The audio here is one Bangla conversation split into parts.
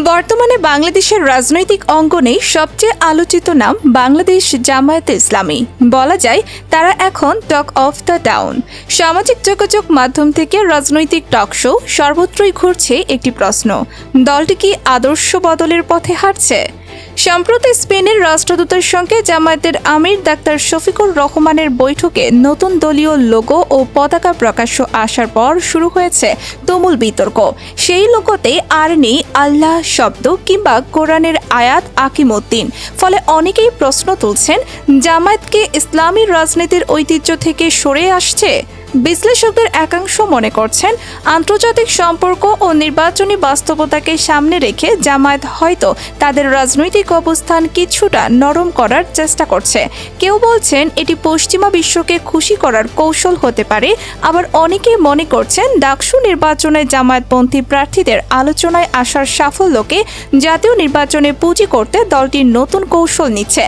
বর্তমানে বাংলাদেশের রাজনৈতিক অঙ্গনে সবচেয়ে আলোচিত নাম বাংলাদেশ জামায়াতে ইসলামী। বলা যায় তারা এখন টক অফ দ্য টাউন। সামাজিক যোগাযোগ মাধ্যম থেকে রাজনৈতিক টক শো সর্বত্রই ঘুরছে একটি প্রশ্ন: দলটি কি আদর্শ বদলের পথে হাঁটছে? সম্প্রতি স্পেনের রাষ্ট্রদূতের সঙ্গে জামায়াতের আমির ডাক্তার শফিকুর রহমানের বৈঠকে নতুন দলীয় লোগো ও পতাকা প্রকাশ্য আসার পর শুরু হয়েছে তুমুল বিতর্ক। সেই লোগোতে আর নেই আল্লাহ শব্দ কিংবা কোরআনের আয়াত আকিমুদ্দিন। ফলে অনেকেই প্রশ্ন তুলছেন, জামায়াত কি ইসলামী রাজনীতির ঐতিহ্য থেকে সরে আসছে? বিশ্লেষকদের একাংশ মনে করছেন, আন্তর্জাতিক সম্পর্ক ও নির্বাচনী বাস্তবতাকে সামনে রেখে জামায়াত হয়তো তাদের রাজনৈতিক অবস্থান কিছুটা নরম করার চেষ্টা করছে। কেউ বলছেন এটি পশ্চিমা বিশ্বকে খুশি করার কৌশল হতে পারে। আবার অনেকেই মনে করছেন ডাকসু নির্বাচনে জামায়াতপন্থী প্রার্থীদের আলোচনায় আসার সাফল্যকে জাতীয় নির্বাচনে পুঁজি করতে দলটি নতুন কৌশল নিচ্ছে।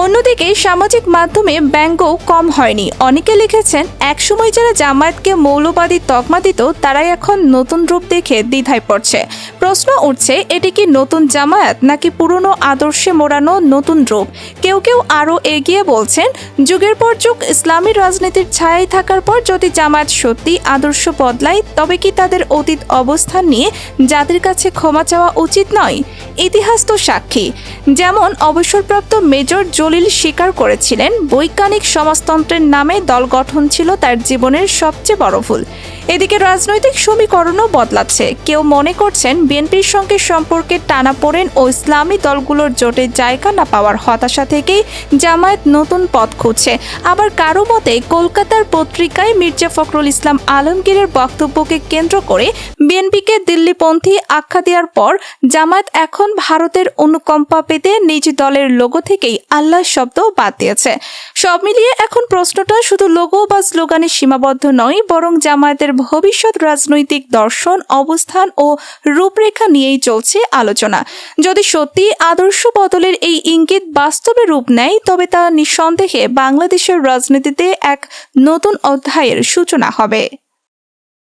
অন্যদিকে সামাজিক মাধ্যমে ব্যঙ্গও কম হয়নি। অনেকে লিখেছেন, একসময় যারা জামায়াতকে মৌলবাদী তকমা দিত তারাই এখন নতুন রূপ দেখে দ্বিধায় পড়ছে। প্রশ্ন উঠছে, এটি কি নতুন জামায়াত নাকি পুরনো আদর্শে মোড়ানো নতুন রূপ? কেউ কেউ আরও এগিয়ে বলছেন, যুগের পর যুগ ইসলামী রাজনীতির ছায়ায় থাকার পর যদি জামায়াত সত্যি আদর্শ বদলায়, তবে কি তাদের অতীত অবস্থান নিয়ে জাতির কাছে ক্ষমা চাওয়া উচিত নয়? ইতিহাস তো সাক্ষী। যেমন অবসরপ্রাপ্ত মেজর জলিল স্বীকার করেছিলেন, বৈজ্ঞানিক সমাজতন্ত্রের নামে দল গঠন ছিল তার জীবনের সবচেয়ে বড় ভুল। এদিকে রাজনৈতিক সমীকরণও বদলাচ্ছে। কেউ মনে করছেন বিএনপির সঙ্গে সম্পর্কের টানাপোড়েন ও ইসলামী দলগুলোর জোটে জায়গা না পাওয়ার হতাশা থেকেই জামায়াত নতুন পথ খুঁজছে। আবার কারো মতে কলকাতার পত্রিকায় মির্জা ফখরুল ইসলাম আলমগীরের বক্তব্যকে কেন্দ্র করে বিএনপিকে দিল্লিপন্থী আখ্যা দেওয়ার পর জামায়াত এখন ভারতের অনুকম্পা পেতে নিজ দলের লোগো থেকেই আল্লাহ শব্দ বাদ দিয়েছে। সব মিলিয়ে এখন প্রশ্নটা শুধু লোগো বা স্লোগানে সীমাবদ্ধ নয়, বরং জামায়াতের ভবিষ্যৎ রাজনৈতিক দর্শন, অবস্থান ও রূপরেখা নিয়েই চলছে আলোচনা। যদি সত্যি আদর্শ বদলের এই ইঙ্গিত বাস্তবে রূপ নেয়, তবে তা নিঃসন্দেহে বাংলাদেশের রাজনীতিতে এক নতুন অধ্যায়ের সূচনা হবে।